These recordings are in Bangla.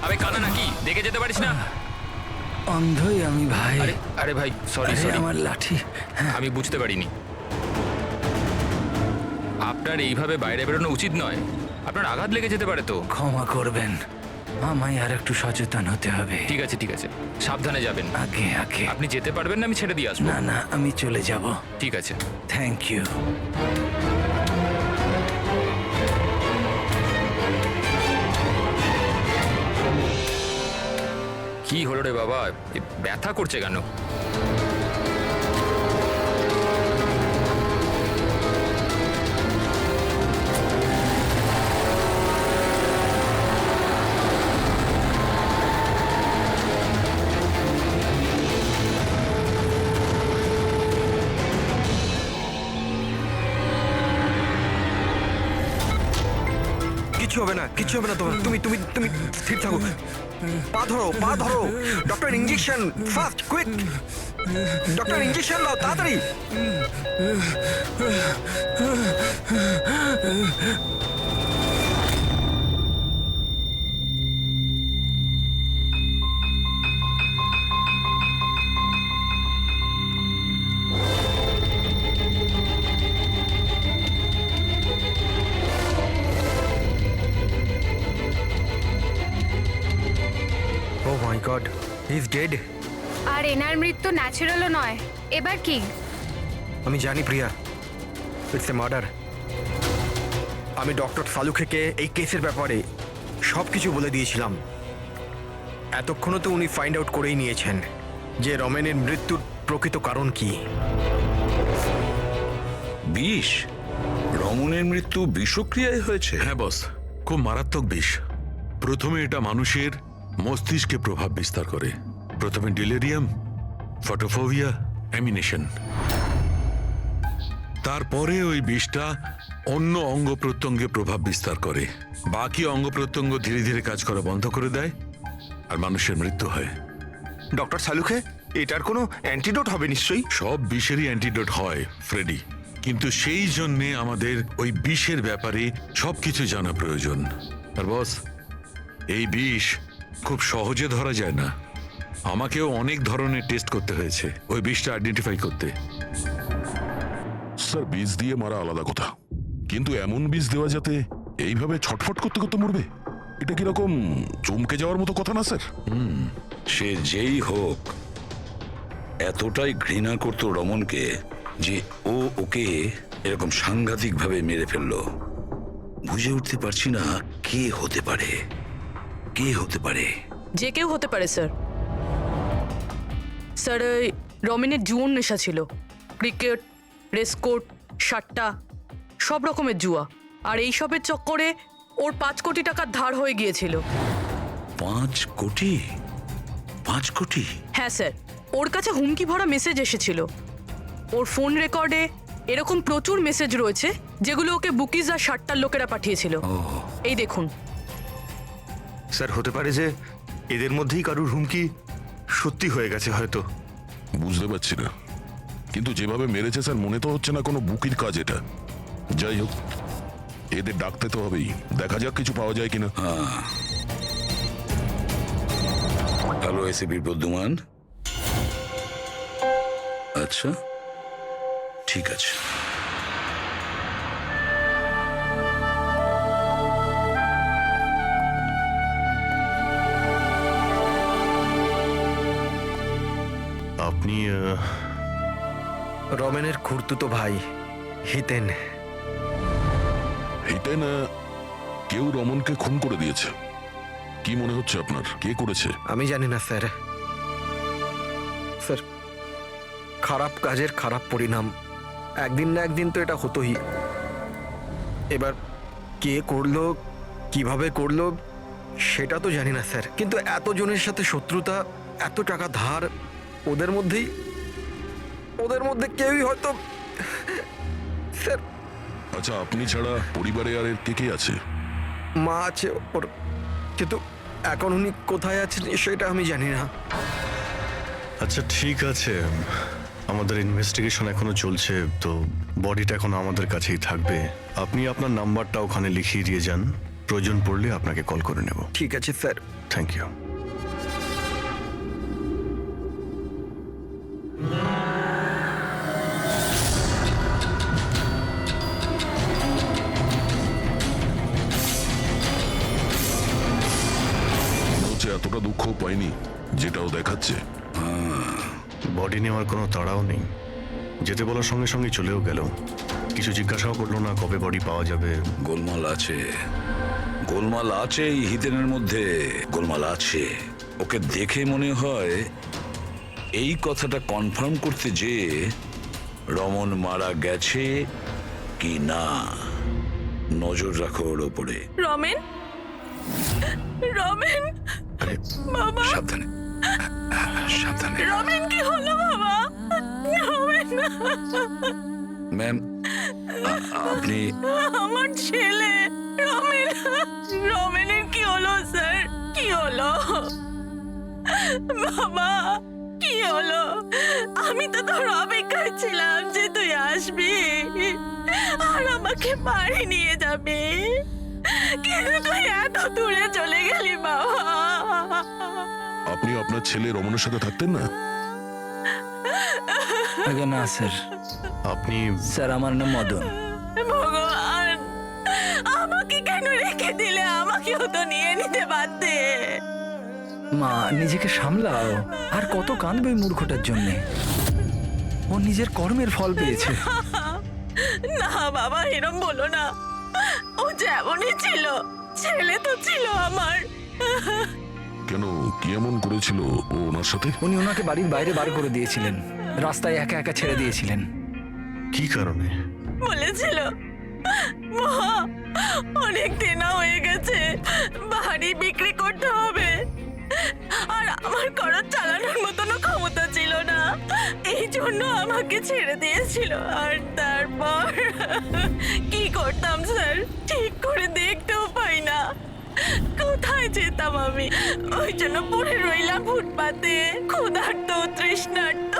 আরে কানা নাকি দেখে যেতে পারিস না? অন্ধই আমি ভাই। আরে আরে ভাই সরি আরে সরি, আমার লাঠি। আমি বুঝতে পারিনি। আপনার এইভাবে বাইরে বেরোনো উচিত নয়, আপনার আঘাত লেগে যেতে পারে তো। ক্ষমা করবেন, আমায় আর একটু সচেতন হতে হবে। ঠিক আছে ঠিক আছে, সাবধানে যাবেন। আগে আগে। আপনি যেতে পারবেন না, আমি ছেড়ে দিয়ে আসবো। না না, আমি চলে যাব। ঠিক আছে। Thank you. কি হলো রে বাবা, এ ব্যথা করছে কেন? কিচ্ছু হবে না, কিচ্ছু হবে না তোমার। তুমি তুমি তুমি স্থির থাকো। পা ধরো, পা ধরো। Doctor injection, fast quick. Doctor injection দাও তাড়াতাড়ি। ও my god, he is dead. আর এনার মৃত্যু ন্যাচারালও নয়। এবার কি? আমি জানি প্রিয়া, ইটস এ মার্ডার। আমি ডক্টর সালুখেকে এই কেসের ব্যাপারে সব কিছু বলে দিয়েছিলাম। এতক্ষণও তো উনি ফাইন্ড আউট করেই নিয়েছেন যে রমেনের মৃত্যুর প্রকৃত কারণ কি। বিষ? রমনের মৃত্যু বিষক্রিয়ায় হয়েছে? হ্যাঁ বস, খুব মারাত্মক বিষ। প্রথমে এটা মানুষের মস্তিষ্কে প্রভাব বিস্তার করে। প্রথমে ডিলেরিয়াম, ফটোফোবিয়া, অ্যামিনেশন। তারপরে ওই বিষটা অন্য অঙ্গ প্রত্যঙ্গে প্রভাব বিস্তার করে। বাকি অঙ্গ প্রত্যঙ্গ ধীরে ধীরে কাজ করা বন্ধ করে দেয় আর মানুষের মৃত্যু হয়। ডক্টর সালুখে, এটার কোনো অ্যান্টিডোট হবে নিশ্চয়ই? সব বিষেরই অ্যান্টিডোট হয় ফ্রেডি, কিন্তু সেই জন্যে আমাদের ওই বিষের ব্যাপারে সবকিছু জানা প্রয়োজন। আর বস, এই বিষ খুব সহজে ধরা যায় না। আমাকেও অনেক ধরনের টেস্ট করতে হয়েছে ওই বিষটা আইডেন্টিফাই করতে। স্যার, বীজ দিয়ে মারা আলাদা কথা, কিন্তু এমন বীজ দেওয়া যাতে এইভাবে ছটফট করতে করতে মরবে, এটা কিরকম চমকে যাওয়ার মতো কথা না স্যার? সে যেই হোক এতটাই ঘৃণা করত রমনকে যে ও ওকে এরকম সাংঘাতিকভাবে মেরে ফেললো। বুঝে উঠতে পারছি না কে হতে পারে, কে হতে পারে। যে কেউ হতে পারে স্যার। স্যার, ওই রমেনের জুয়োর নেশা ছিল। ক্রিকেট, রেসকোর্ট, সাট্টা, সব রকমের জুয়া। আর এইসবের চক্করে ওর 5 কোটি টাকার ধার হয়ে গিয়েছিল। 5 কোটি? 5 কোটি? হ্যাঁ স্যার, ওর কাছে হুমকি ভরা মেসেজ এসেছিল। ওর ফোন রেকর্ডে এরকম প্রচুর মেসেজ রয়েছে যেগুলো ওকে বুকিজ আর সাট্টার লোকেরা পাঠিয়েছিল। এই দেখুন। স্যার, হতে পারে যে এদের মধ্যেই কারুর হুমকি সত্যি হয়ে গেছে হয়তো। বুঝতে পারছি না, কিন্তু যেভাবে মেরেছে স্যার, মনে তো হচ্ছে না কোনো বুকির কাজ এটা। যাই হোক, এদের ডাকতে তো হবেই, দেখা যাক কিছু পাওয়া যায় কিনা। Hello ACP Pradyuman. আচ্ছা, ঠিক আছে। আপনি রমেনের খুড়তুতো ভাই হিতেন। হিতেন, কেউ রমনকে খুন করে দিয়েছে। কি মনে হচ্ছে আপনার, কে করেছে? আমি জানি না স্যার। স্যার, খারাপ কাজের খারাপ পরিণাম একদিন না একদিন তো এটা হতোই। এবার কে করলো, কিভাবে করলো সেটা তো জানি না স্যার, কিন্তু এতজনের সাথে শত্রুতা, এত টাকা ধার, ওদের মধ্যে কেউই হয়তো। স্যার, আচ্ছা, আপনি ছাড়া পরিবারে আর এর কে কে আছে? মা আছে ওর, কিন্তু এখন উনি কোথায় আছেন সেটা আমি জানি না। আচ্ছা ঠিক আছে, আমাদের ইনভেস্টিগেশন এখনো চলছে, তো বডিটা এখন আমাদের কাছেই থাকবে। আপনি আপনার নাম্বারটা ওখানে লিখিয়ে দিয়ে যান, প্রয়োজন পড়লে আপনাকে কল করে নেব। ঠিক আছে স্যার। Thank you. হচ্ছে এতটা দুঃখ পাইনি যেটাও দেখাচ্ছে। বডি নেওয়ার কোনো তাড়াও নেই, যেতে বলার সঙ্গে সঙ্গে চলেও গেল। কিছু জিজ্ঞাসাও করলো না কবে বডি পাওয়া যাবে। গোলমাল আছে, গোলমাল আছে এই হিতেনের মধ্যে, গোলমাল আছে। ওকে দেখে মনে হয় এই কথাটা কনফার্ম করতে যে রমন মারা গেছে কি না। নজর রাখো ওর ওপরে। রমেন, রমেন, বাবা, সাবধানে সাবধানে। রমেন কি হলো বাবা? রমেন, ম্যাম আপনি আমার ছেলে রমেন, রমেনের কি হলো স্যার? কি হলো বাবা? কি হলো? আমি তো তোর অপেক্ষায় ছিলাম যে তুই আসবি আর আমাকে বাড়ি নিয়ে যাবি, কিন্তু তুই এত দূরে চলে গেলি বাবা। আপনি আপনার ছেলে রমনের সাথে থাকতেন না? আগে না স্যার, আপনি স্যার আমার নাম মদন। ভগবান, আমাকে কেন রেখে দিলে? আমাকেও তো নিয়ে নিতে পারতে। মা নিজেকে সামলাও, আর কত কাঁদবে এই মূর্খটার জন্যে? ও নিজের কর্মের ফল পেয়েছে। না বাবা, এরম বলো না। ও যেমনই ছিল, ছেলে তো ছিল আমার। কেন, কি এমন করেছিল ও ওনার সাথে? উনি ওনাকে বাড়ির বাইরে বার করে দিয়েছিলেন, রাস্তায় একা একা ছেড়ে দিয়েছিলেন। কি কারণে? বলেছিল মা অনেক দিনা হয়ে গেছে, বাড়ি বিক্রি করতে হবে, আর আমার খরচ চালানোর মতনও ক্ষমতা ছিল না, এই জন্য আমাকে ছেড়ে দিয়েছিল। আর তারপর কি করতাম স্যার, ঠিক করে দেখতেও পাই না, কোথায় যেতাম আমি? ওই জন্য পড়ে রইলাম ফুটপাতে, ক্ষুধার্ত, তৃষ্ণার্ত,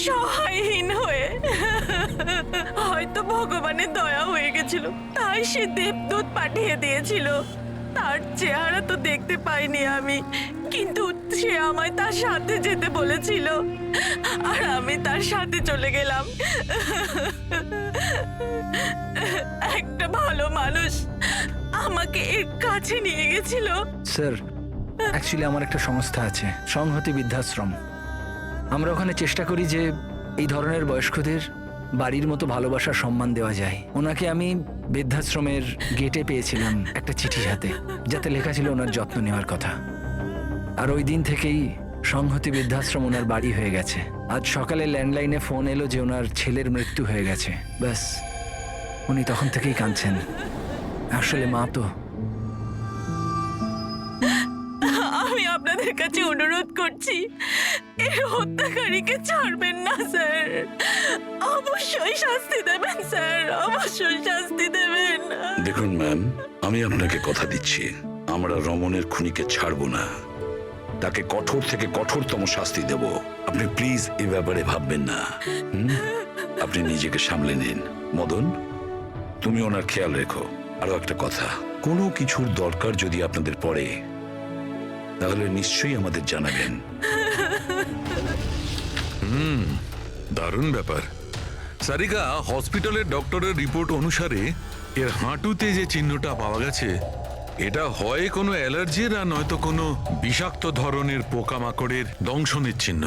সহায়হীন হয়ে। হয়তো ভগবানের দয়া হয়ে গেছিল, তাই সে দেবদূত পাঠিয়ে দিয়েছিল। তার চেহারা তো দেখতে পাইনি আমি, কিন্তু সে আমায় তার সাথে যেতে বলেছিল, আর আমি তার সাথে চলে গেলাম। একটা ভালো মানুষ আমাকে এর কাছে নিয়ে গেছিল। স্যার, অ্যাকচুয়ালি আমার একটা সংস্থা আছে, সংহতি বৃদ্ধাশ্রম। আমরা ওখানে চেষ্টা করি যে এই ধরনের বয়স্কদের বাড়ির মতো ভালোবাসার সম্মান দেওয়া যায়। ওনাকে আমি বৃদ্ধাশ্রমের গেটে পেয়েছিলাম একটা চিঠি হাতে, যাতে লেখা ছিল ওনার যত্ন নেওয়ার কথা। আর ওই দিন থেকেই সংহতি বৃদ্ধাশ্রম ওনার বাড়ি হয়ে গেছে। আজ সকালে ল্যান্ডলাইনে ফোন এলো যে ওনার ছেলের মৃত্যু হয়ে গেছে। ব্যাস, উনি তখন থেকেই কাঁদছেন। আসলে মা তো। আমি আপনাদের কাছে অনুরোধ করছি, এর হত্যাকারীকে ছাড়বেন না স্যার, অবশ্যই শাস্তি দেবেন স্যার, অবশ্যই শাস্তি দেবেন। দেখুন ম্যাম, আমি আপনাকে কথা দিচ্ছি, আমরা রমনের খুনিকে ছাড়বো না, তাকে কঠোর থেকে কঠোরতম শাস্তি দেব। আপনি প্লিজ এ ব্যাপারে ভাববেন না। আপনি নিজেকে সামলে নিন। মদন, তুমি ওনার খেয়াল রেখো। আরো একটা কথা, কোনো কিছুর দরকার যদি আপনাদের পড়ে, তাহলে নিশ্চয়ই আমাদের জানাবেন। দারুণ ব্যাপার। সারিকা, হসপিটালের ডক্টরের রিপোর্ট অনুসারে এর হাঁটুতে যে চিহ্নটা পাওয়া গেছে, এটা হয় কোনো অ্যালার্জির, আর নয়তো কোনো বিষাক্ত ধরনের পোকামাকড়ের দংশনের চিহ্ন।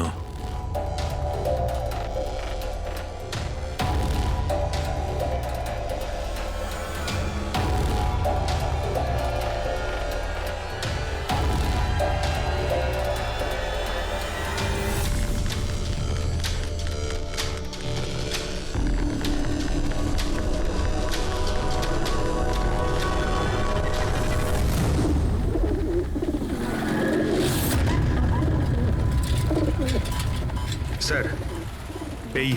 স্যার, এই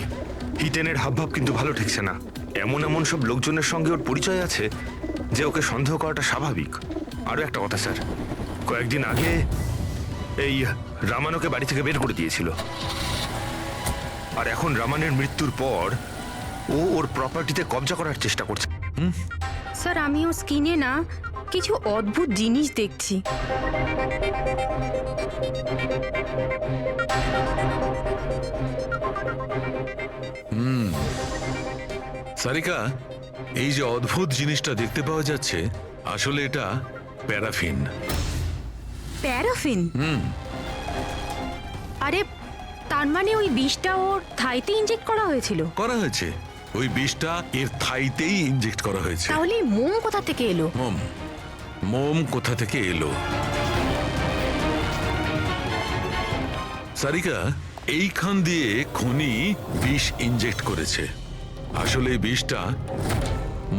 হিতেনের হাবভাব কিন্তু ভালো ঠেকছে না। এমন এমন সব লোকজনের সঙ্গে ওর পরিচয় আছে যে ওকে সন্দেহ করাটা স্বাভাবিক। আরও একটা কথা স্যার, কয়েকদিন আগে এই রামানকে বাড়ি থেকে বের করে দিয়েছিল, আর এখন রামানের মৃত্যুর পর ও ওর প্রপার্টিতে কবজা করার চেষ্টা করছে। স্যার, আমি ও স্কিনে না কিছু অদ্ভুত জিনিস দেখছি। সারিকা, এই যে অদ্ভুত জিনিসটা দেখতে পাওয়া যাচ্ছে, আসলে এটা প্যারাফিন। প্যারাফিন? আরে তার মানে ওই বিষটা ওর থাইতে ইনজেক্ট করা হয়েছিল? করা হয়েছে, ওই বিষটা এর থাইতেই ইনজেক্ট করা হয়েছে। তাহলে এই মোম কোথা থেকে এলো? মোম কোথা থেকে এলো? সারিকা, এইখান দিয়ে খুনি বিষ ইনজেক্ট করেছে। আসলে এই বিষটা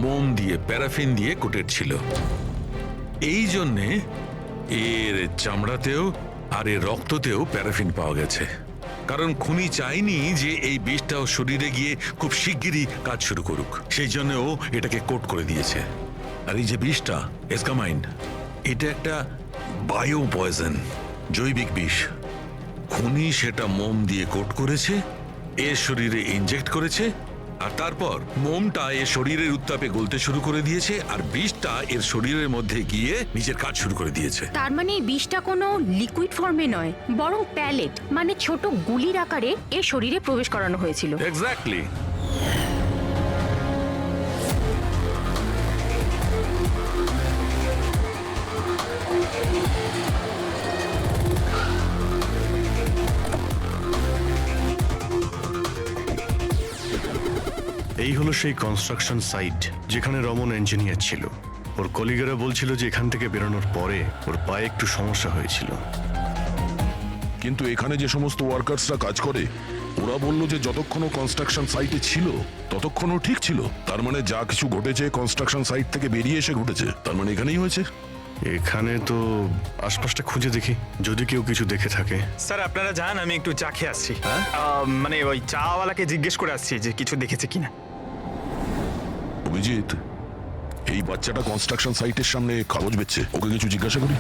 মোম দিয়ে, প্যারাফিন দিয়ে কোটেড ছিল। এই জন্যে এর চামড়াতেও আর এর রক্ততেও প্যারাফিন পাওয়া গেছে। কারণ খুনি চায়নি যে এই বিষটাও শরীরে গিয়ে খুব শিগগিরই কাজ শুরু করুক, সেই জন্য ও এটাকে কোট করে দিয়েছে। আর এই যে বিষটা এসকামাইন, এটা একটা বায়ো পয়জন, জৈবিক বিষ। খুনি সেটা মোম দিয়ে কোট করেছে, এর শরীরে ইনজেক্ট করেছে, আর তারপর মোমটা এর শরীরের উত্তাপে গলতে শুরু করে দিয়েছে, আর বিষটা এর শরীরের মধ্যে গিয়ে নিজের কাজ শুরু করে দিয়েছে। তার মানে এই বিষটা কোনো লিকুইড ফর্মে নয়, বরং প্যালেট মানে ছোট গুলির আকারে এর শরীরে প্রবেশ করানো হয়েছিল। এক্স্যাক্টলি। এই হলো সেই কনস্ট্রাকশন সাইট যেখানে রমন ইঞ্জিনিয়ার ছিল। ওর কলিগেরা বলছিল যে এখান থেকে বেরোনোর পরে ওর পায়ে একটু সমস্যা হয়েছিল। কিন্তু এখানে যে সমস্ত ওয়ার্কার্সরা কাজ করে, ওরা বলল যে যতক্ষণ কনস্ট্রাকশন সাইটে ছিল ততক্ষণও ঠিক ছিল। তার মানে যা কিছু ঘটেছে কনস্ট্রাকশন সাইট থেকে বেরিয়ে এসে ঘটেছে, তার মানে এখানেই হয়েছে। এখানে তো আশপাশটা খুঁজে দেখি, যদি কেউ কিছু দেখে থাকে। স্যার আপনারা যান, আমি একটু চা খেয়ে আসছি। মানে ওই চাওয়ালাকে জিজ্ঞেস করে আসছি যে কিছু দেখেছে কিনা। অভিজিৎ, এই বাচ্চাটা কনস্ট্রাকশন সাইটের সামনে কাগজ বেচছে, ওকে কিছু জিজ্ঞাসা করি।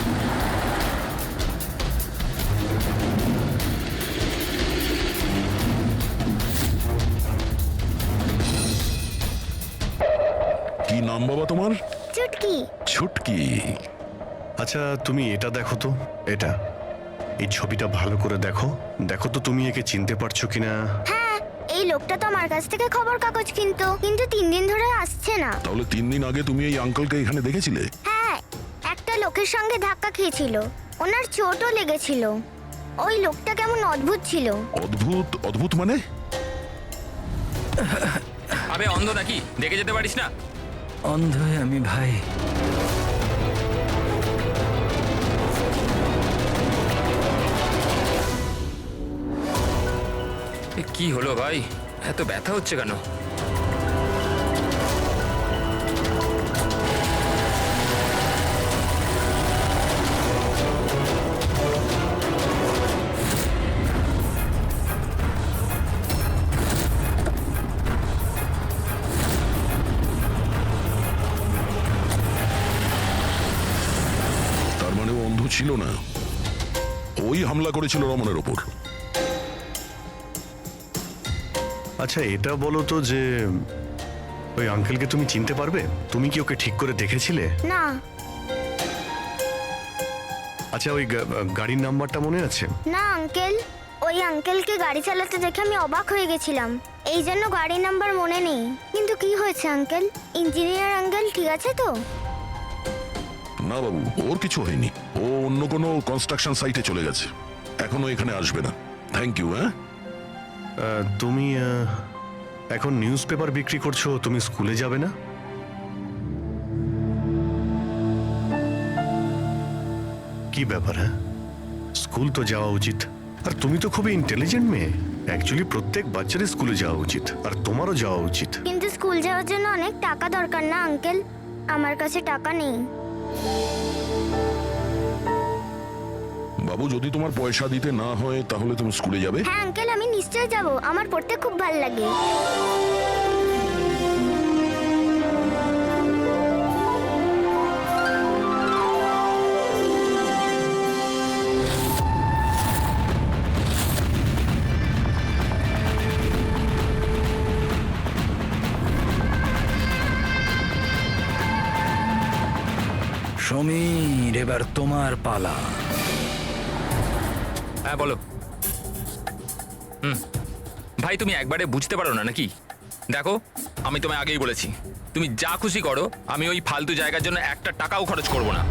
কি নাম বাবা তোমার? চুটকি। ছুটকি। আচ্ছা তুমি এটা দেখো তো, এটা এই ছবিটা ভালো করে দেখো, দেখো তো তুমি একে চিনতে পারছো কিনা। হ্যাঁ, এই লোকটা তো আমার কাছ থেকে খবর কাগজ কিন্তু 3 দিন ধরে আসছে না। তাহলে 3 দিন আগে তুমি এই আঙ্কেলকে এখানে দেখেছিলে? হ্যাঁ, একটা লোকের সঙ্গে ধাক্কা খেয়েছিল, ওনার চোটও লেগেছিল। ওই লোকটা কেমন অদ্ভুত ছিল। অদ্ভুত? অদ্ভুত মানে? আবে অন্ধ নাকি, দেখে যেতে পারিস না? অন্ধ হয়ে আমি ভাই। এ কি হলো ভাই, এত ব্যথা হচ্ছে কেন? তার মানে ও অন্ধ ছিল না, ওই হামলা করেছিল রমনের ওপর। আচ্ছা এটা বলো তো যে ওই আঙ্কেলকে তুমি চিনতে পারবে? তুমি কি ওকে ঠিক করে দেখেছিলে? না। আচ্ছা ওই গাড়ির নাম্বারটা মনে আছে? না আঙ্কেল, ওই আঙ্কেলকে গাড়ি চালাতে দেখে আমি অবাক হয়ে গেছিলাম, এই জন্য গাড়ির নাম্বার মনে নেই। কিন্তু কি হয়েছে আঙ্কেল? ইঞ্জিনিয়ার আঙ্কেল ঠিক আছে তো? না বাবু, ওর কিছু হয়নি, ও অন্য কোনো কনস্ট্রাকশন সাইটে চলে গেছে, এখনো এখানে আসবে না। Thank you. হ্যাঁ, তুমি এখন নিউজ পেপার বিক্রি করছো, তুমি স্কুলে যাবে না? কি ব্যাপার? হ্যাঁ, স্কুল তো যাওয়া উচিত। আর তুমি তো খুবই ইন্টেলিজেন্ট মেয়ে, অ্যাকচুয়ালি প্রত্যেক বাচ্চারই স্কুলে যাওয়া উচিত, আর তোমারও যাওয়া উচিত। কিন্তু স্কুল যাওয়ার জন্য অনেক টাকা দরকার না আঙ্কেল? আমার কাছে টাকা নেই। বাবু, যদি তোমার পয়সা দিতে না হয় তাহলে তুমি স্কুলে যাবে? হ্যাঁ আঙ্কেল, আমি নিশ্চয়ই যাব, আমার পড়তে খুব ভালো লাগে। এবার তোমার পালা। হ্যাঁ বলো। ভাই তুমি একবারে বুঝতে পারো না নাকি? দেখো আমি তোমায় আগেই বলেছি, তুমি যা খুশি করো, আমি ওই ফালতু জায়গার জন্য একটা টাকাও খরচ করব না।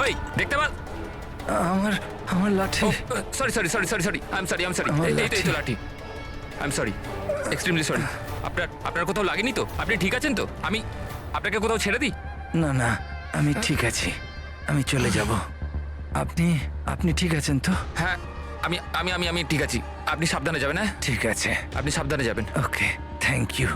ওই দেখতে পাল। আমার আমার লাঠি। Sorry sorry sorry sorry sorry I am sorry আমার এই তো লাঠি। I am sorry, extremely sorry. আপনার কোথাও লাগেনি তো? আপনি ঠিক আছেন তো? আমি আপনাকে কোথাও ছেড়ে দিই? না না, আমি ঠিক আছি, আমি চলে যাব। আপনি আপনি ঠিক আছেন তো? হ্যাঁ আমি আমি আমি আমি ঠিক আছি। আপনি সাবধানে যাবেন। হ্যাঁ ঠিক আছে, আপনি সাবধানে যাবেন। ওকে, থ্যাংক ইউ।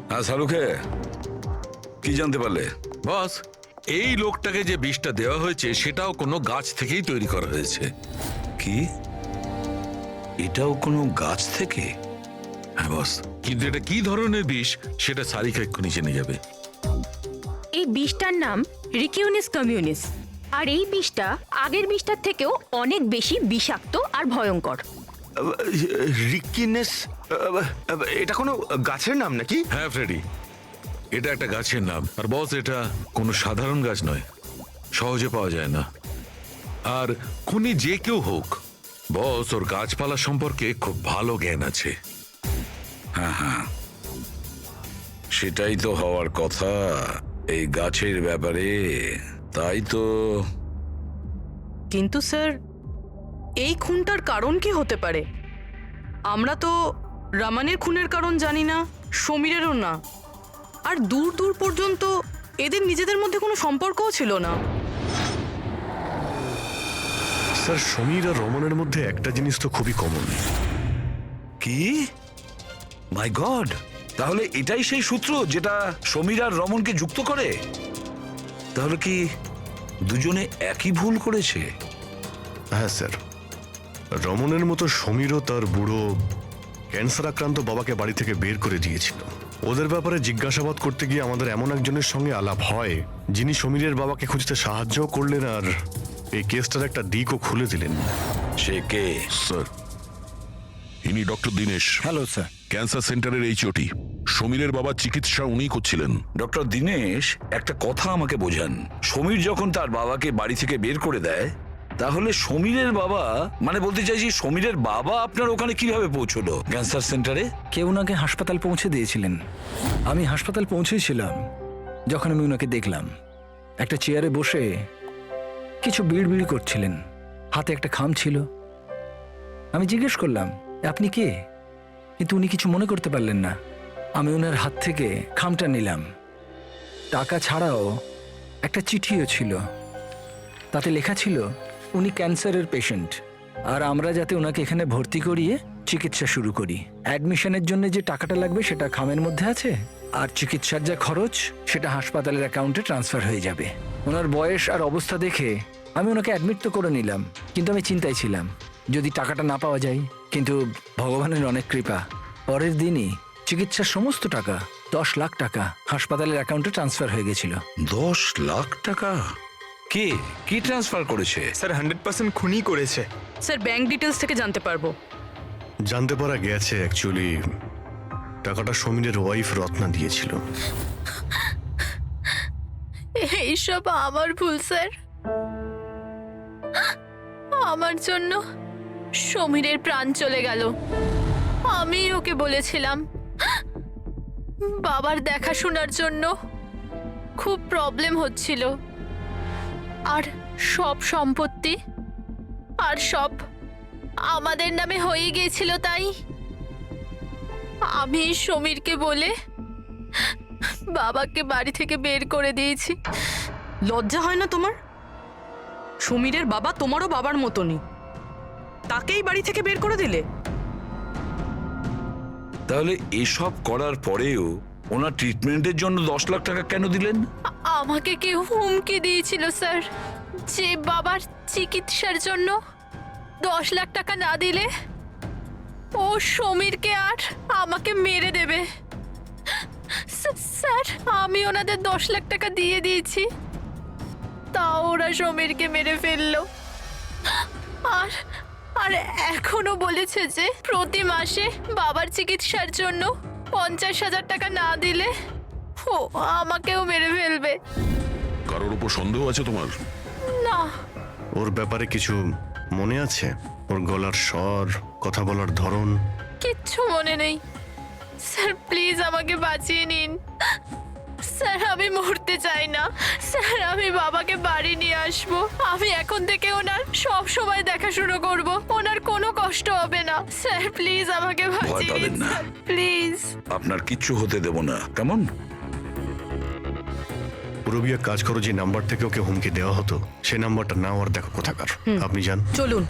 হ্যাঁ শাহরুখে, কি জানতে পারলে? বস, এই লোকটাকে যে বিষটা দেওয়া হয়েছে সেটাও কোনো গাছ থেকেই তৈরি করা হয়েছে। কি এটাও কোনো গাছ থেকে? হ্যাঁ বস, কিন্তু এটা কি ধরনের বিষ সেটা সারিকা এক্ষুনি জেনে যাবে। এই বিষটার নাম রিকিউনিস কমিউনিস, আর এই বিষটা আগের বিষটার থেকেও অনেক বেশি বিষাক্ত আর ভয়ঙ্কর। রিকিনেস, এটা কোনো গাছের নাম নাকি? হ্যাঁ ফ্রেডি, এটা একটা গাছের নাম। আর বস, এটা কোনো সাধারণ গাছ নয়, সহজে পাওয়া যায় না। আর খুনি যে কেউ হোক, বস ওর গাছপালা সম্পর্কে খুব ভালো জ্ঞান আছে। হ্যাঁ হ্যাঁ, সেটাই তো হওয়ার কথা এই গাছের ব্যাপারে। তাই তো। কিন্তু স্যার, এই খুনটার কারণ কি হতে পারে? আমরা তো রামানের খুনের কারণ জানি না, সমীরেরও না, আর দূর দূর পর্যন্ত এদের নিজেদের মধ্যে কোনো সম্পর্কও ছিল না। স্যার, সমীর আর রমনের মধ্যে একটা জিনিস তো খুবই কমন। কি? মাই গড, তাহলে এটাই সেই সূত্র যেটা সমীর আর রমনকে যুক্ত করে? তাহলে কি দুজনে একই ভুল করেছে? হ্যাঁ স্যার, রমনের মতো সমীরও তার বুড়ো ক্যান্সার আক্রান্ত বাবাকে বাড়ি থেকে বের করে দিয়েছিল। ওদের ব্যাপারে জিজ্ঞাসাবাদ করতে গিয়ে আমাদের এমন একজনের সঙ্গে আলাপ হয়, যিনি সমীরের বাবাকে খুঁজতে সাহায্য করলেন আর এই কেসটার একটা দিকও খুলে দিলেন। সে কে? স্যার, ইনি doctor Dinesh, hello sir. Cancer সেন্টারের এইচওটি। সমীরের বাবার চিকিৎসা উনিই করছিলেন। ডক্টর দীনেশ, একটা কথা আমাকে বোঝান। সমীর যখন তার বাবাকে বাড়ি থেকে বের করে দেয়, তাহলে সমীরের বাবা, মানে বলতে চাইছি সমীরের বাবা আপনার ওখানে কিভাবে পৌঁছলো ক্যান্সার সেন্টারে? কেউ ওনাকে হাসপাতাল পৌঁছে দিয়েছিলেন। আমি হাসপাতাল পৌঁছেছিলাম যখন আমি ওনাকে দেখলাম একটা চেয়ারে বসে কিছু বিড়বিড় করছিলেন, হাতে একটা খাম ছিল। আমি জিজ্ঞেস করলাম, আপনি কে? কিন্তু উনি কিছু মনে করতে পারলেন না। আমি ওনার হাত থেকে খামটা নিলাম। টাকা ছাড়াও একটা চিঠিও ছিল, তাতে লেখা ছিল উনি ক্যান্সারের পেশেন্ট, আর আমরা যাতে ওনাকে এখানে ভর্তি করিয়ে চিকিৎসা শুরু করি। অ্যাডমিশনের জন্য যে টাকাটা লাগবে সেটা খামের মধ্যে আছে, আর চিকিৎসার যা খরচ সেটা হাসপাতালের অ্যাকাউন্টে ট্রান্সফার হয়ে যাবে। ওনার বয়স আর অবস্থা দেখে আমি ওনাকে অ্যাডমিট তো করে নিলাম, কিন্তু আমি চিন্তায় ছিলাম যদি টাকাটা না পাওয়া যায়। কিন্তু ভগবানের অনেক কৃপা, পরের দিনই চিকিৎসার সমস্ত টাকা, 10 লাখ টাকা হাসপাতালের অ্যাকাউন্টে ট্রান্সফার হয়ে গেছিল। 10 লাখ টাকা? কে কি ট্রান্সফার করেছে? স্যার 100% খুনি করেছে। স্যার, ব্যাংক ডিটেলস থেকে জানতে পারবো? জানতে পারা গেছে অ্যাকচুয়ালি টাকাটা সমীরের ওয়াইফ রত্না দিয়েছিল। এইসব আমার ভুল স্যার। আমার জন্য সমীরের প্রাণ চলে গেল। আমি ওকে বলেছিলাম বাবার দেখাশোনার জন্য খুব প্রবলেম হচ্ছিল, আর সব সম্পত্তি আর সব আমাদের নামে হয়ে গিয়েছিল। তাই আমি সমীরকে বলে বাবাকে বাড়ি থেকে বের করে দিয়েছি। লজ্জা হয় না তোমার? সমীরের বাবা তোমারও বাবার মতনই, তাকেই বাড়ি থেকে বের করে দিলে। তাহলে এসব করার পরেও ওনার ট্রিটমেন্টের জন্য 10 লাখ টাকা কেন দিলেন? আমাকে কেউ হুমকি দিয়েছিল স্যার, যে বাবার চিকিৎসার জন্য 10 লাখ টাকা না দিলে ও সমীরকে আর আমাকে মেরে দেবে। স্যার, আমি ওনাদের 10 লাখ টাকা দিয়ে দিয়েছি, তাও ওরা সমীরকে মেরে ফেললো। আর আর এখনো বলেছে যে প্রতি মাসে বাবার চিকিৎসার জন্য 50,000 টাকা না দিলে ও আমাকেও মেরে ফেলবে। কারোর উপর সন্দেহ আছে তোমার? না। ওর ব্যাপারে কিছু মনে আছে? ওর গলার স্বর, কথা বলার ধরন? কিচ্ছু মনে নেই স্যার, প্লিজ আমাকে বাঁচিয়ে নিন স্যার। আমি মরতে চাই না স্যার, আমি বাবাকে বাড়ি নিয়ে আসবো। আমি এখন থেকে ওনার সব সময় দেখাশুনো করব, ওনার কোনো কষ্ট হবে না স্যার। প্লিজ আমাকে ভয় বাঁচিয়ে পাবেন নিন না, স্যার, প্লিজ। আপনার কিচ্ছু হতে দেব না, কেমন? পুরবিয়া, কাজ করো, যে নাম্বার থেকে ওকে হুমকি দেওয়া হতো সে নাম্বারটা নাও আর দেখো কোথাকার। আপনি যান। চলুন।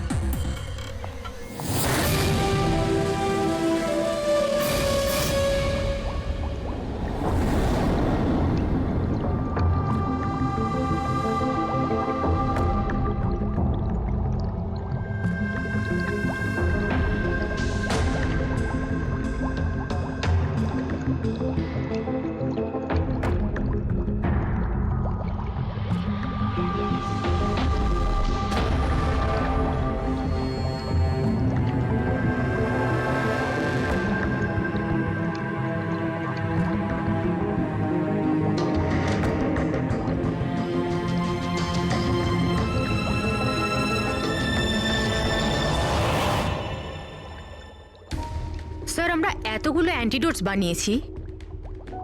স্যার, আমরা এতগুলো অ্যান্টিডোটস বানিয়েছি,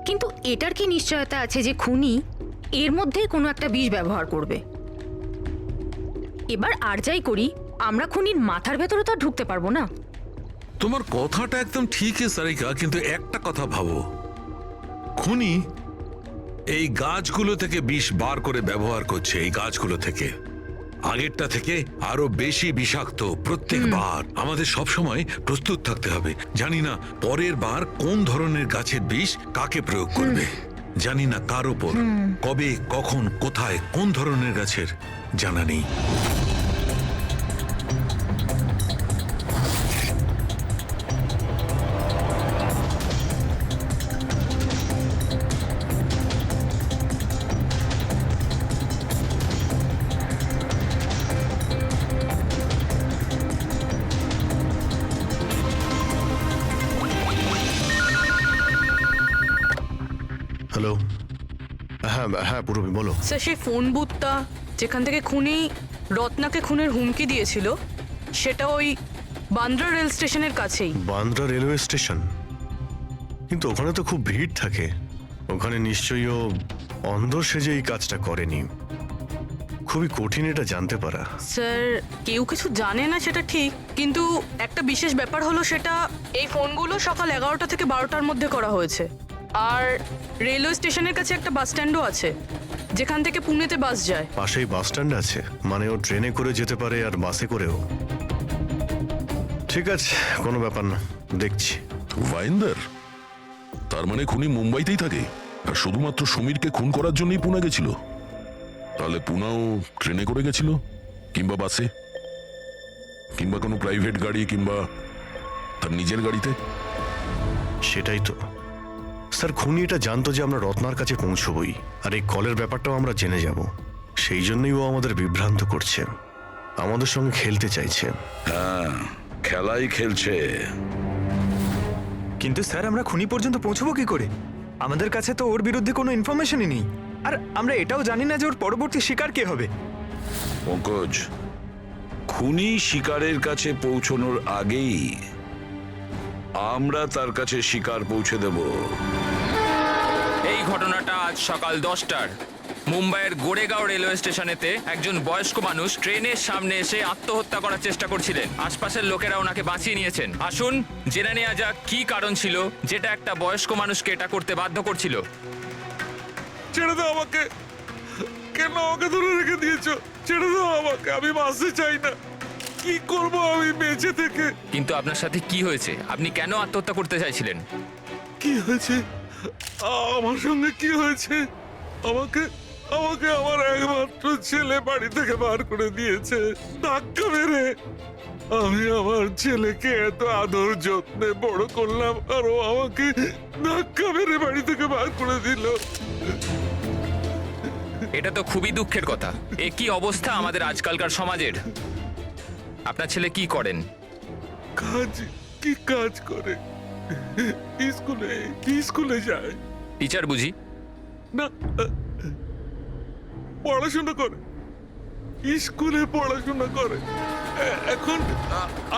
কিন্তু এটার কি নিশ্চয়তা আছে যে খুনি এর মধ্যেই কোনো একটা বিষ ব্যবহার করবে? এবার আর যাই করি, আমরা খুনির মাথার ভেতরে তো আর ঢুকতে পারবো না। তোমার কথাটা একদম ঠিকই সারিকা, কিন্তু একটা কথা ভাবো, খুনি এই গাছগুলো থেকে বিষ বার করে ব্যবহার করছে। এই গাছগুলো থেকে আগেরটা থেকে আরো বেশি বিষাক্ত প্রত্যেকবার। আমাদের সব সময় প্রস্তুত থাকতে হবে। জানি না পরের বার কোন ধরনের গাছের বিষ কাকে প্রয়োগ করবে, জানি না কার উপর, কবে, কখন, কোথায়, কোন ধরনের গাছের জানা নেই। হ্যালো। হ্যাঁ হ্যাঁ, পুরবি বলো। স্যার, সেই ফোন বুথটা যেখান থেকে খুনি রত্নাকে খুনের হুমকি দিয়েছিল সেটা ওই বান্দ্রা রেল স্টেশনের কাছেই। Bandra railway station? কিন্তু ওখানে তো খুব ভিড় থাকে, ওখানে নিশ্চয়ই ও অন্ধ সেজে এই কাজটা করেনি। খুবই কঠিন এটা জানতে পারা। স্যার, কেউ কিছু জানে না সেটা ঠিক, কিন্তু একটা বিশেষ ব্যাপার হলো সেটা এই ফোনগুলো সকাল 11টা থেকে 12টার মধ্যে করা হয়েছে। আর রেলওয়ে স্টেশনের কাছে একটা বাস স্ট্যান্ডও আছে যেখান থেকে পুনেতে বাস যায়। পাশেই বাস স্ট্যান্ড আছে, মানে ও ট্রেনে করে যেতে পারে আর বাসে করেও। ঠিক আছে, কোনো ব্যাপার না, দেখছি। ভাইন্দার, তার মানে খুনি মুম্বাইতেই থাকে আর শুধুমাত্র সমীরকে খুন করার জন্যই পুনা গেছিল? তাহলে পুনাও ট্রেনে করে গেছিল, কিংবা বাসে, কিংবা কোনো প্রাইভেট গাড়ি, কিংবা তার নিজের গাড়িতে। সেটাই তো স্যার, খুনি এটা জানতো যে আমরা রত্নার কাছে পৌঁছবই, আর এই কলের ব্যাপারটাও আমরা জেনে যাব। সেই জন্যই ও আমাদের বিভ্রান্ত করছে, আমাদের সঙ্গে খেলতে চাইছে। হ্যাঁ, খেলাই খেলছে। কিন্তু স্যার, আমরা খুনি পর্যন্ত পৌঁছবো কি করে? আমাদের কাছে তো ওর বিরুদ্ধে কোনো ইনফরমেশনই নেই, আর আমরা এটাও জানি না যে ওর পরবর্তী শিকার কে হবে। পঙ্কজ, খুনি শিকারের কাছে পৌঁছনোর আগেই আমরা তার কাছে শিকার পৌঁছে দেব। এই ঘটনাটা আজ সকাল 10টার মুম্বাইয়ের গোরেগাঁও রেলওয়ে স্টেশনেতে একজন বয়স্ক মানুষ ট্রেনের সামনে এসে আত্মহত্যা করার চেষ্টা করছিলেন। আশপাশের লোকেরা ওনাকে বাঁচিয়ে নিয়েছেন। আসুন জেনে নেওয়া যাক কি কারণ ছিল যেটা একটা বয়স্ক মানুষকে এটা করতে বাধ্য করছিল। ছেড়ে দাও আমাকে, কেন আমাকে ধরে রেখে দিয়েছো? ছেড়ে দাও আমাকে, আমি বাঁচতে চাই না। কি করব আমি বেঁচে থেকে? কিন্তু আপনার সাথে কি হয়েছে? আপনি কেন আত্মহত্যা করতে চাইছিলেন? কি হয়েছে? আমার সঙ্গে কি হয়েছে? আমাকে আমাকে আমার একমাত্র ছেলে বাড়ি থেকে বার করে দিয়েছে ধাক্কা মেরে। আমি আমার ছেলেকে এত আদর যত্নে বড় করলাম, আর ও আমাকে ধাক্কা মেরে বাড়ি থেকে বার করে দিল। এটা তো খুবই দুঃখের কথা। এ কি অবস্থা আমাদের আজকালকার সমাজের। আপনার ছেলে কি করেন? কি কাজ করে? স্কুলে যায়। টিচার বুঝি? না, পড়াশোনা করে, স্কুলে পড়াশোনা করে। এখন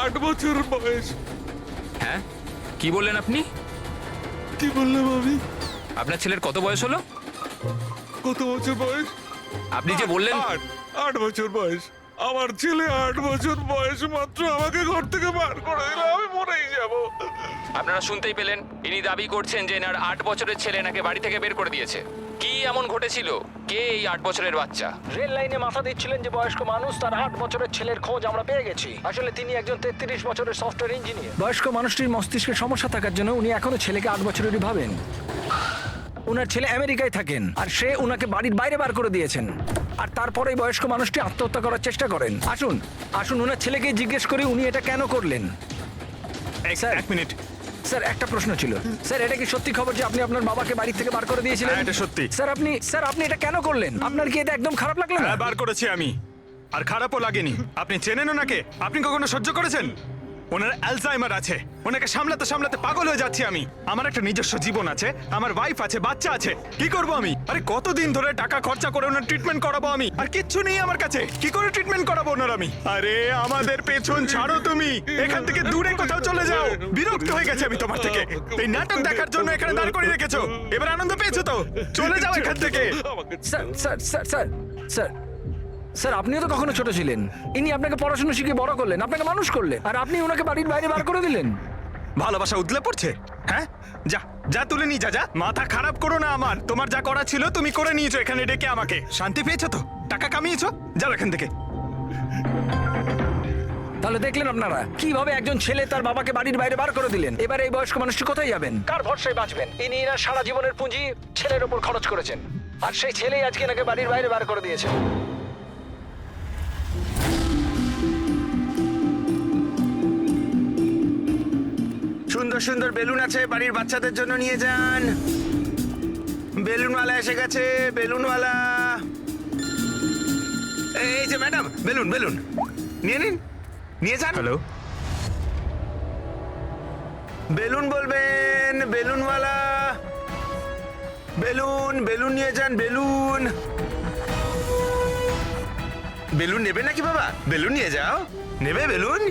8 বছর বয়স। হ্যাঁ, কি বললেন আপনি? কি বললাম আমি? আপনার ছেলের কত বয়স হলো? কত বছর বয়স? আপনি যে বললেন 8 বছর বয়স। আমার ছেলে 8 বছর বয়স মাত্র আমাকে ঘর থেকে বার করে দিল। আমি মরেই যাব। আপনারা শুনতেই পেলেন, ইনি দাবি করছেন যে এনার 8 বছরের ছেলে এনাকে বাড়ি থেকে বের করে দিয়েছে। কি এমন ঘটেছিল? কে এই 8 বছরের বাচ্চা? রেল লাইনে মাথা দিচ্ছিলেন যে বয়স্ক মানুষ, তার 8 বছরের ছেলের খোঁজ আমরা পেয়ে গেছি। আসলে তিনি একজন 33 বছরের সফটওয়্যার ইঞ্জিনিয়ার। বয়স্ক মানুষটির মস্তিষ্কে সমস্যা থাকার জন্য উনি এখনো ছেলেকে 8 বছরেরই ভাবেন। ওনার ছেলে আমেরিকায় থাকেন, আর সে ওনাকে বাড়ির বাইরে বার করে দিয়েছেন। আর তারপরে বয়স্ক মানুষটি আত্মহত্যা করার চেষ্টা করেন। আসুন আসুন ওনার ছেলেকে জিজ্ঞেস করি উনি এটা কেন করলেন। Sir, 1 minute. স্যার, একটা প্রশ্ন ছিল। স্যার, এটা কি সত্যি খবর যে আপনি আপনার বাবাকে বাড়ি থেকে বার করে দিয়েছিলেন? হ্যাঁ, এটা সত্যি। স্যার আপনি এটা কেন করলেন? আপনার কি এটা একদম খারাপ লাগলো না? হ্যাঁ, বার করেছি আমি, আর খারাপও লাগেনি। আপনি চেনেন ওনাকে? আপনি কখনো সহ্য করেছেন? ওনার অ্যালজাইমার আছে, ওনাকে সামলাতে সামলাতে পাগল হয়ে যাচ্ছি আমি। আমার একটা নিজস্ব জীবন আছে, আমার ওয়াইফ আছে, বাচ্চা আছে। কি করব আমি? আরে কতদিন ধরে টাকা খরচা করে ওনার ট্রিটমেন্ট করাবো আমি, আর কিচ্ছু নেই আমার কাছে। কি করে ট্রিটমেন্ট করাবো ওনার আমি? আরে আমাদের পেছন ছাড়ো তুমি, এখান থেকে দূরে কোথাও চলে যাও। বিরক্ত হয়ে গেছে আমি তোমার থেকে। এই নাটক দেখার জন্য এখানে দাঁড় করিয়ে রেখেছো। এবার আনন্দ পেয়েছো তো? চলে যাও এখান থেকে। Sir sir sir sir sir sir, আপনিও তো কখনো ছোট ছিলেন। ইনি আপনাকে পড়াশোনা শিখিয়ে বড় করলেন, আপনাকে মানুষ করলেন, আর আপনি ওনাকে বাড়ির বাইরে বার করে দিলেন। ভালোবাসা উদলে পড়ছে? হ্যাঁ, যা যা তুলে নিয়ে যা। মাথা খারাপ করো না আমার। তোমার যা করা ছিল তুমি করে নিয়েছো এখানে ডেকে আমাকে। শান্তি পেয়েছো তো? টাকা কামিয়েছো? যাও এখান থেকে। তাহলে দেখলেন আপনারা কিভাবে একজন ছেলে তার বাবাকে বাড়ির বাইরে বার করে দিলেন। এবার এই বয়স্ক মানুষটি কোথায় যাবেন? কার ভরসায় বাঁচবেন? ইনি এনার সারা জীবনের পুঁজি ছেলের ওপর খরচ করেছেন, আর সেই ছেলেই আজকে এনাকে বাড়ির বাইরে বার করে দিয়েছে। সুন্দর সুন্দর বেলুন আছে, বাড়ির বাচ্চাদের জন্য নিয়ে যান। বেলুনওয়ালা এসে গেছে, বেলুনওয়ালা। এই যে ম্যাডাম, বেলুন বেলুন নিয়ে নিন, নিয়ে যান। হ্যালো, বেলুন বলবেন, বেলুনওয়ালা। বেলুন বেলুন নিয়ে যান, বেলুন। বেলুন নেবে নাকি বাবা? বেলুন নিয়ে যাও। নেবে বেলুন?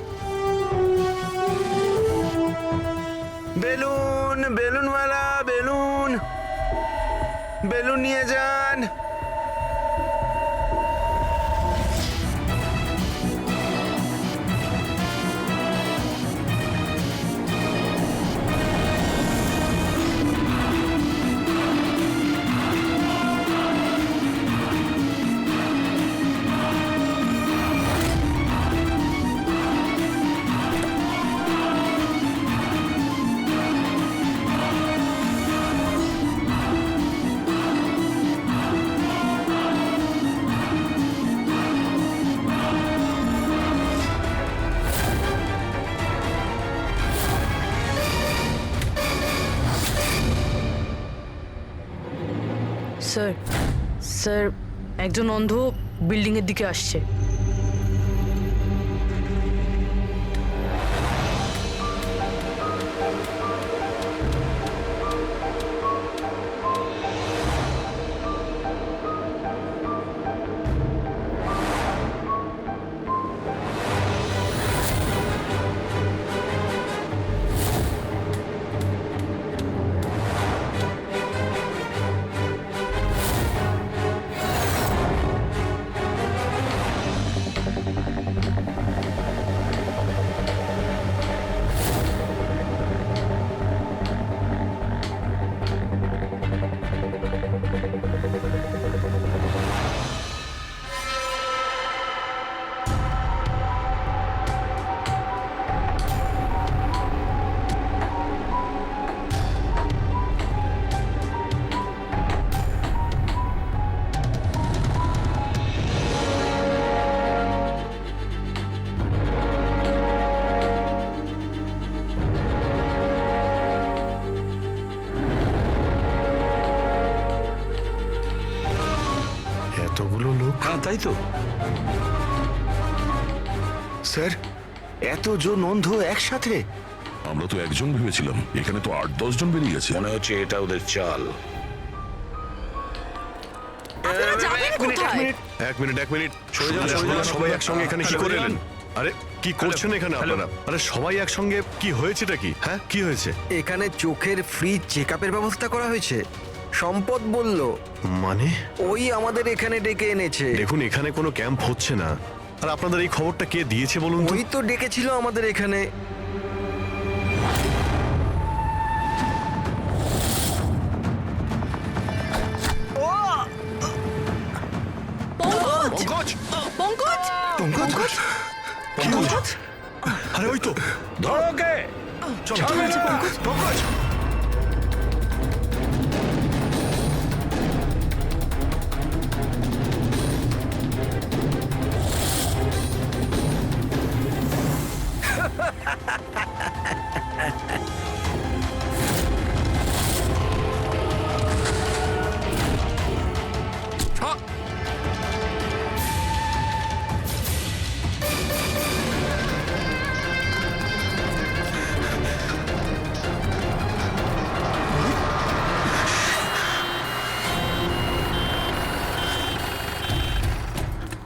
বেলুন বেলুনওয়ালা, বেলুন বেলুন নিয়ে যান। স্যার, স্যার, একজন অন্ধ বিল্ডিং এর দিকে আসছে। তাই তো? স্যার এতজন অন্ধ একসাথে? আমরা তো একজন ভেবেছিলাম, এখানে তো 8-10 জন বেরিয়ে গেছে। মনে হচ্ছে এটা ওদের চাল। আপনারা যাবেন কোথায়? এক মিনিট সবাই একসঙ্গে এখানে কি করে এলেন? আরে কি করছেন এখানে আপনারা? আরে সবাই একসঙ্গে, কি হয়েছেটা কি? হ্যাঁ কি হয়েছে? এখানে চোখের ফ্রি চেক আপের ব্যবস্থা করা হয়েছে। সম্পদ বলল, মানে ওই আমাদের এখানে ডেকে এনেছে। দেখুন এখানে কোনো ক্যাম্প হচ্ছে না, আর আপনাদের এই খবরটা কে দিয়েছে বলুন তো? ওই তো ডেকেছিল আমাদের এখানে। পঙ্কজ! পঙ্কজ! পঙ্কজ! পঙ্কজ! আরে ওই তো, ধরো ওকে! চলো পঙ্কজ! পঙ্কজ!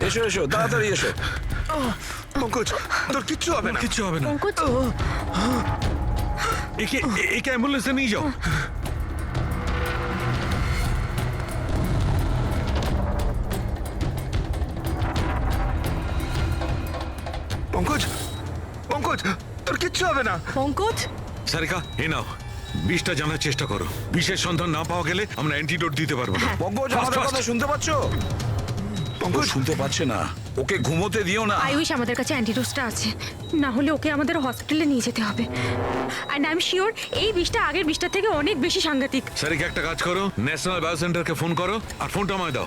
এসো এসো, তাড়াতাড়ি এসো। পঙ্কজ তোর কিচ্ছু হবে না। কিচ্ছু হবে না। পঙ্কজ একে অ্যাম্বুলেন্সে নিয়ে যাও। পঙ্কজ পঙ্কজ তোর কিচ্ছু হবে না। পঙ্কজ! সারিকা এ নাও, বিষটা জানার চেষ্টা করো। বিষের সন্ধান না পাওয়া গেলে আমরা অ্যান্টিডোট দিতে পারবো না। পঙ্কজ, Fast, আমাদের fast. কথা শুনতে পাচ্ছ? পঙ্কজ শুনতে পাচ্ছে না, ওকে ঘুমোতে দিও না। আই উইশ আমাদের কাছে অ্যান্টিডোজটা আছে, না হলে ওকে আমাদের হসপিটালে নিয়ে যেতে হবে। অ্যান্ড আই এম শিওর এই বিষটা আগের বিষটার থেকে অনেক বেশি সাংঘাতিক। সারিকা একটা কাজ করো, ন্যাশনাল বায়ো সেন্টারকে ফোন করো আর ফোনটা আমায় দাও।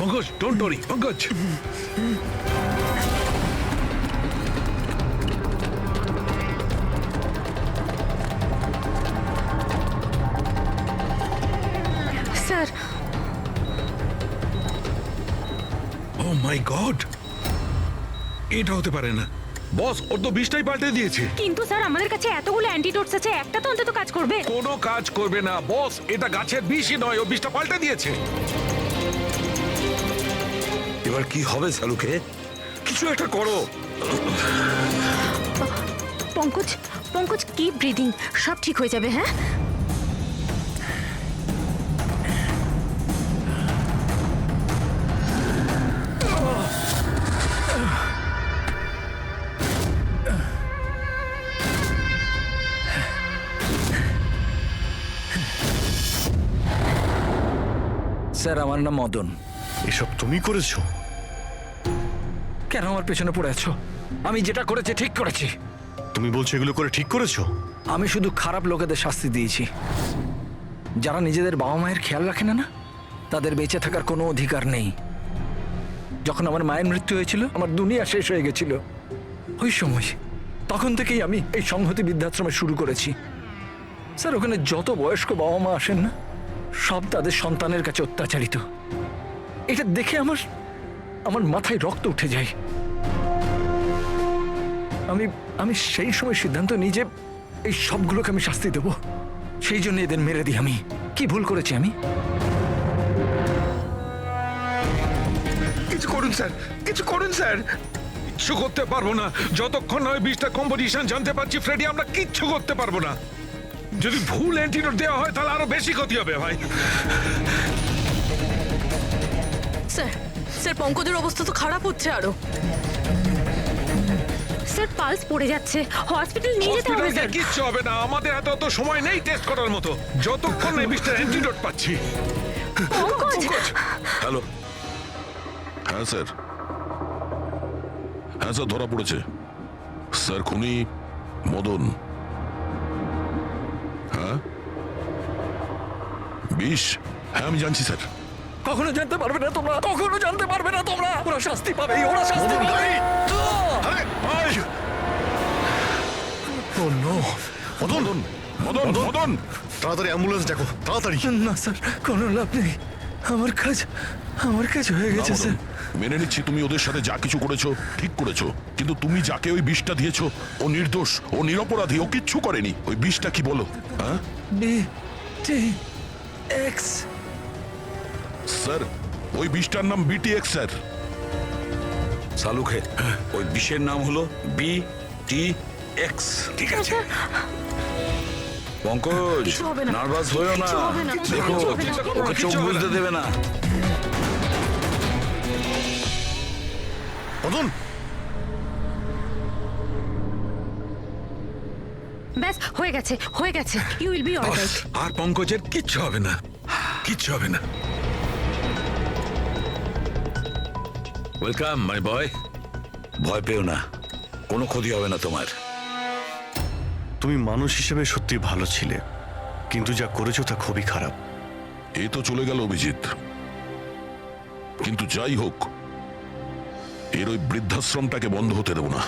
Pankaj, don't worry, Pankaj. Sir oh my god, এটা হতে পারে না। বস, ওর তো বিষটাই পাল্টে দিয়েছে। কিন্তু স্যার আমাদের কাছে এতগুলো অ্যান্টিডোটস আছে, একটা তো অন্তত কাজ করবে। কোনো কাজ করবে না বস, এটা গাছের বিষই নয়, ও বিষটা পাল্টে দিয়েছে। এবার কি হবে সালুকে? কিছু একটা করো। পঙ্কজ পঙ্কজ কি ব্রিদিং, সব ঠিক হয়ে যাবে। হ্যাঁ স্যার আমার নাম মদন। এসব তুমি করেছো? কেন আমার পেছনে পড়ে আছো? আমি যেটা করেছি ঠিক করেছি। তুমি বলছো এগুলো করে ঠিক করেছো? আমি শুধু খারাপ লোকেদের শাস্তি দিয়েছি, যারা নিজেদের বাবা মায়ের খেয়াল রাখে না, তাদের বেঁচে থাকার কোনো অধিকার নেই। যখন আমার মায়ের মৃত্যু হয়েছিল, আমার দুনিয়া শেষ হয়ে গেছিল। ওই সময় তখন থেকেই আমি এই সংহতি বৃদ্ধাশ্রমে শুরু করেছি। স্যার ওখানে যত বয়স্ক বাবা মা আসেন না, সব তাদের সন্তানের কাছে অত্যাচারিত। এটা দেখে আমার মাথায় রক্ত উঠে যায়। আমি সেই সময় সিদ্ধান্ত নিই যে এই সবগুলোকে আমি শাস্তি দেব। সেই জন্য এদের মেরে দিই। আমি কি ভুল করেছি? আমি কিছু করুন স্যার, কিছু করুন স্যার। কিচ্ছু করতে পারবো না যতক্ষণ না ওই বিষটা কম্পোজিশন জানতে পারছি। ফ্রেডি, আমরা কিচ্ছু করতে পারবো না। যদি ভুল অ্যান্টিডোট দেওয়া হয় তাহলে আরো বেশি ক্ষতি হবে ভাই। স্যার স্যার পঙ্কজের অবস্থা তো খারাপ হচ্ছে আরো। স্যার পালস পড়ে যাচ্ছে, হসপিটাল নিয়ে যেতে হবে হসপিটালে স্যার। কিচ্ছু হবে না, আমাদের হাতে অত সময় নেই টেস্ট করার মতো। যতক্ষণ এই বিষটা অ্যান্টিডোট পাচ্ছি। পঙ্কজ হ্যালো, হ্যাঁ স্যার, হ্যাঁ স্যার, ধরা পড়েছে স্যার। খুনি মদন। হ্যাঁ বিষ, হ্যাঁ আমি জানছি স্যার। কখনো জানতে পারবে না তোমরা, কখনো জানতে পারবে না তোমরা। ওরা শাস্তি পাবে, ওরা শাস্তি পাবে। ও নো মদন মদন মদন তাড়াতাড়ি অ্যাম্বুলেন্স ডাকো তাড়াতাড়ি। না স্যার, কোনো লাভ নেই। আমার কাজ হয়ে না, গেছে মদন, স্যার। মেনে নিচ্ছি তুমি ওদের সাথে যা কিছু করেছো ঠিক করেছো, কিন্তু তুমি যাকে ওই বিষটা দিয়েছো ও নির্দোষ, ও নিরপরাধী, ও কিচ্ছু করেনি। ওই বিষটা কি বলো? হ্যাঁ BTX। স্যার, ওই বিষটার নাম BTX স্যার। সালুখে ওই বিষের নাম হলো BTX। ঠিক আছে পঙ্কজ, কিছু হবে না। নার্ভাস হয়েও না, কিছু হবে না। দেখো কিছু হবে না। ওকে চোখ বুঝতে দেবে না। মদন ব্যাস হয়ে গেছে, ইউ উইল বি অলরাইট। আর পঙ্কজের কিচ্ছু হবে না, কিচ্ছু হবে না। ওয়েলকাম মাই বয়। ভয় পেও না, কোনো ক্ষতি হবে না তোমার। তুমি মানুষ হিসেবে সত্যি ভালো ছিলে, কিন্তু যা করেছো তা খুবই খারাপ। এ তো চলে গেল অভিজিৎ, কিন্তু যাই হোক এর ওই বৃদ্ধাশ্রমটাকে বন্ধ হতে দেব না।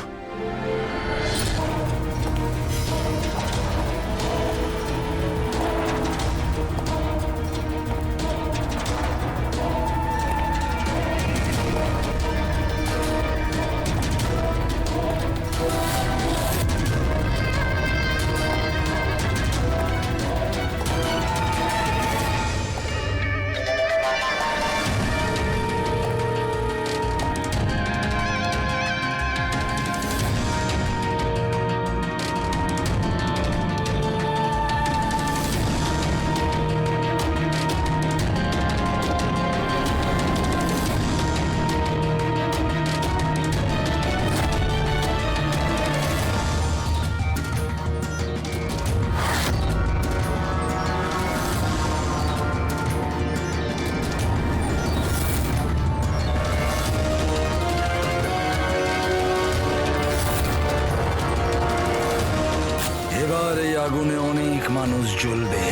এবার এই আগুনে অনেক মানুষ জ্বলবে।